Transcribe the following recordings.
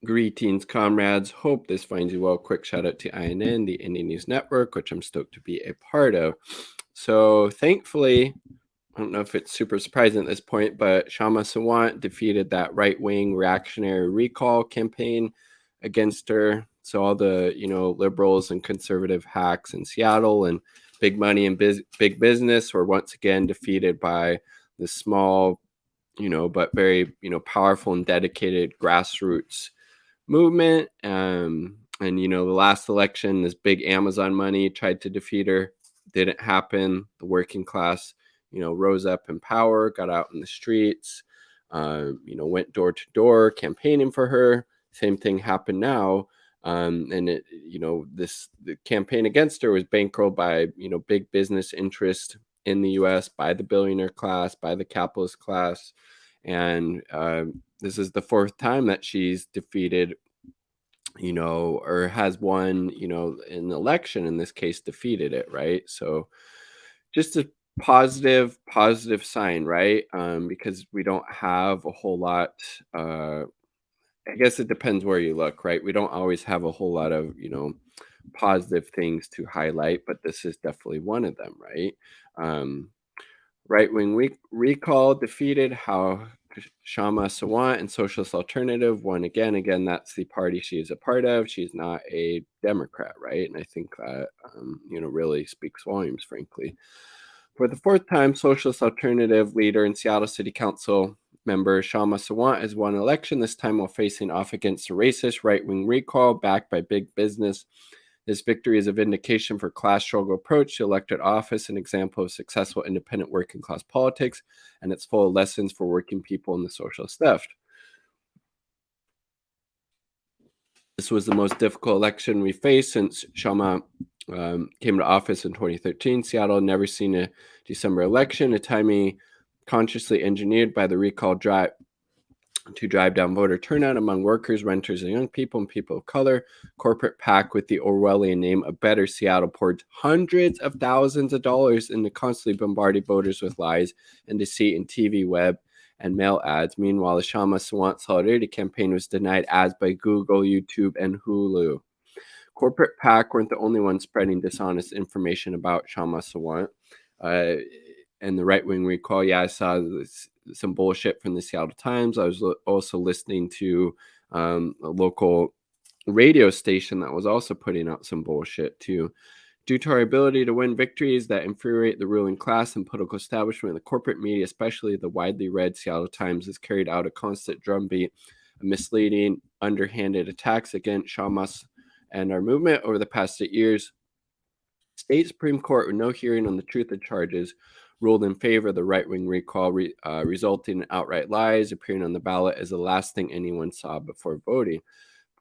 Greetings, comrades. Hope this finds you well. Quick shout out to INN, the Indian News Network, which I'm stoked to be a part of. So, thankfully, I don't know if it's super surprising at this point, but Kshama Sawant defeated that right-wing reactionary recall campaign against her. So all the liberals and conservative hacks in Seattle and big money and big business were once again defeated by the small, but very powerful and dedicated grassroots movement. And the last election, this big Amazon money tried to defeat her. Didn't happen. The working class, rose up in power, got out in the streets, went door to door campaigning for her. Same thing happened now. And the campaign against her was bankrolled by big business interest in the U.S. by the billionaire class, by the capitalist class, and this is the fourth time that she's defeated, or has won, an election, in this case, defeated it, right? So just a positive sign, right? Because we don't have a whole lot, I guess it depends where you look, right? We don't always have a whole lot of, positive things to highlight, but this is definitely one of them, right? Um, Right wing recall defeated how Kshama Sawant and Socialist Alternative won again. Again, that's the party she is a part of. She's not a Democrat, right? And I think that, really speaks volumes, frankly. For the fourth time, Socialist Alternative leader and Seattle City Council member Kshama Sawant has won election, this time while facing off against a racist right wing recall backed by big business. This victory is a vindication for class struggle approach to elected office, an example of successful independent working class politics, and it's full of lessons for working people in the socialist left. This was the most difficult election we faced since Kshama came to office in 2013. Seattle had never seen a December election, a timing consciously engineered by the recall drive to drive down voter turnout among workers, renters, and young people and people of color. Corporate PAC with the Orwellian name of Better Seattle poured hundreds of thousands of dollars into constantly bombarding voters with lies and deceit in TV, web, and mail ads. Meanwhile, the Kshama Sawant Solidarity campaign was denied ads by Google, YouTube, and Hulu. Corporate PAC weren't the only ones spreading dishonest information about Kshama Sawant. And the right-wing recall, yeah, I saw some bullshit from the Seattle Times. I was also listening to a local radio station that was also putting out some bullshit too. Due to our ability to win victories that infuriate the ruling class and political establishment, the corporate media, especially the widely read Seattle Times, has carried out a constant drumbeat of misleading, underhanded attacks against Shamas and our movement over the past 8 years. State Supreme Court, with no hearing on the truth of charges, ruled in favor of the right-wing recall, resulting in outright lies appearing on the ballot as the last thing anyone saw before voting.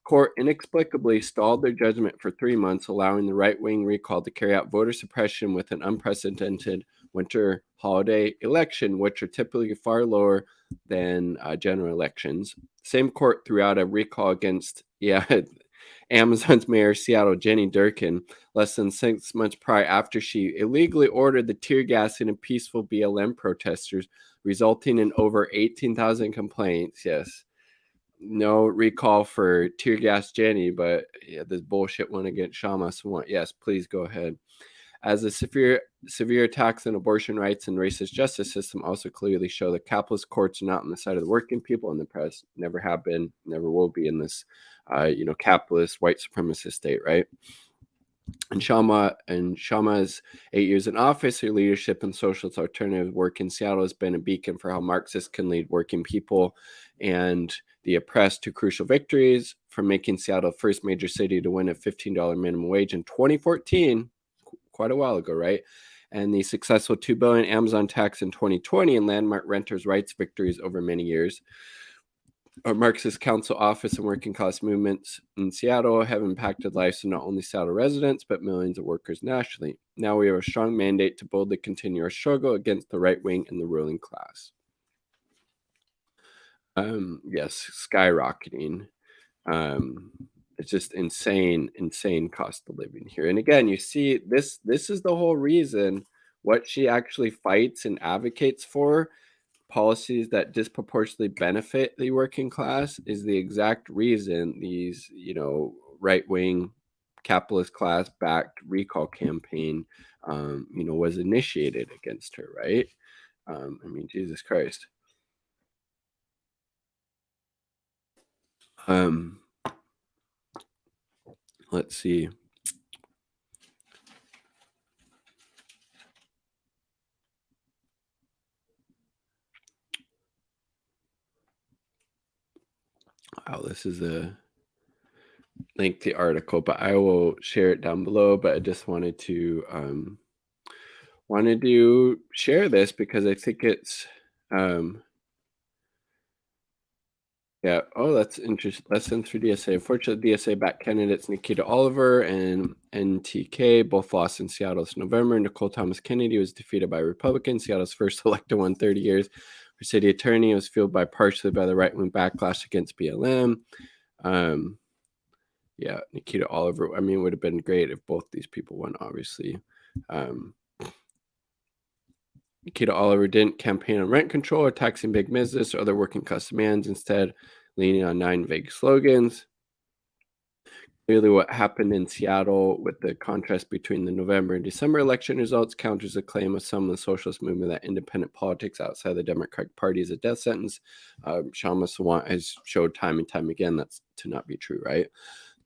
Court inexplicably stalled their judgment for 3 months, allowing the right-wing recall to carry out voter suppression with an unprecedented winter holiday election, which are typically far lower than general elections. Same court threw out a recall against, Amazon's mayor, Seattle, Jenny Durkin, less than 6 months prior, after she illegally ordered the tear gassing of peaceful BLM protesters, resulting in over 18,000 complaints. Yes. No recall for tear gas Jenny, but yeah, this bullshit one against Kshama Sawant. Yes, please go ahead. As the severe attacks on abortion rights and racist justice system also clearly show that capitalist courts are not on the side of the working people and the press. Never have been, never will be in this, capitalist white supremacist state, right? And Shama's 8 years in office, her leadership in socialist alternative work in Seattle has been a beacon for how Marxists can lead working people and the oppressed to crucial victories, from making Seattle the first major city to win a $15 minimum wage in 2014, quite a while ago, right? And the successful $2 billion Amazon tax in 2020 and landmark renters' rights victories over many years. Our Marxist Council office and working class movements in Seattle have impacted lives of not only Seattle residents, but millions of workers nationally. Now we have a strong mandate to boldly continue our struggle against the right wing and the ruling class. Yes, skyrocketing. It's just insane cost of living here. And again, you see, this is the whole reason what she actually fights and advocates for policies that disproportionately benefit the working class is the exact reason these, right-wing capitalist class-backed recall campaign, was initiated against her, right? I mean, Jesus Christ. Um, let's see. Wow, this is a lengthy article, but I will share it down below. But I just wanted to share this because I think it's yeah. Oh, that's interesting. Lessons for DSA. Unfortunately, DSA backed candidates Nikita Oliver and NTK both lost in Seattle this November. Nicole Thomas Kennedy was defeated by Republicans, Seattle's first elected one in 30 years. Her city attorney was fueled partially by the right-wing backlash against BLM. Yeah, Nikita Oliver. I mean, it would have been great if both these people won, obviously. Nikita Oliver didn't campaign on rent control or taxing big business or other working class demands, instead leaning on 9 vague slogans. Clearly, what happened in Seattle with the contrast between the November and December election results counters the claim of some of the socialist movement that independent politics outside the Democratic Party is a death sentence. Kshama Sawant has showed time and time again that's to not be true, right?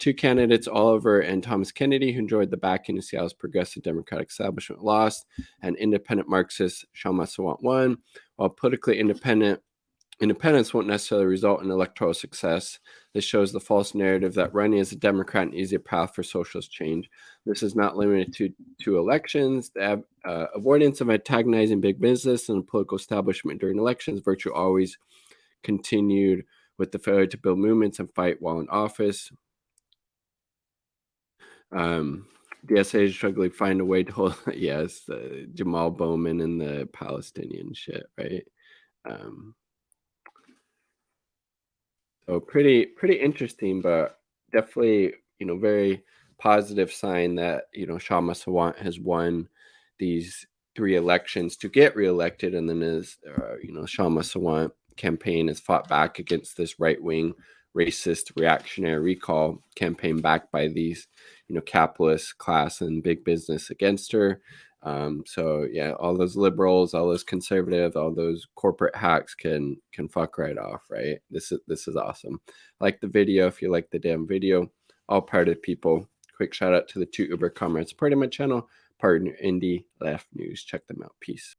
2 candidates, Oliver and Thomas Kennedy, who enjoyed the backing of Seattle's progressive Democratic establishment, lost, and independent Marxist Kshama Sawant won. While politically independence won't necessarily result in electoral success, this shows the false narrative that running as a Democrat an easier path for socialist change. This is not limited to elections. The avoidance of antagonizing big business and the political establishment during elections virtually always continued with the failure to build movements and fight while in office. DSA is struggling to find a way to hold, yes, Jamal Bowman and the Palestinian shit, right? So pretty interesting, but definitely, very positive sign that, Kshama Sawant has won these 3 elections to get reelected, and then his, Kshama Sawant campaign has fought back against this right-wing racist reactionary recall campaign backed by these, capitalist class and big business against her. So yeah, all those liberals, all those conservatives, all those corporate hacks can fuck right off, right? This is awesome. Like the video if you like the damn video. All part of people. Quick shout out to the 2 Uber comrades supporting my channel, partner Indie Left News. Check them out. Peace.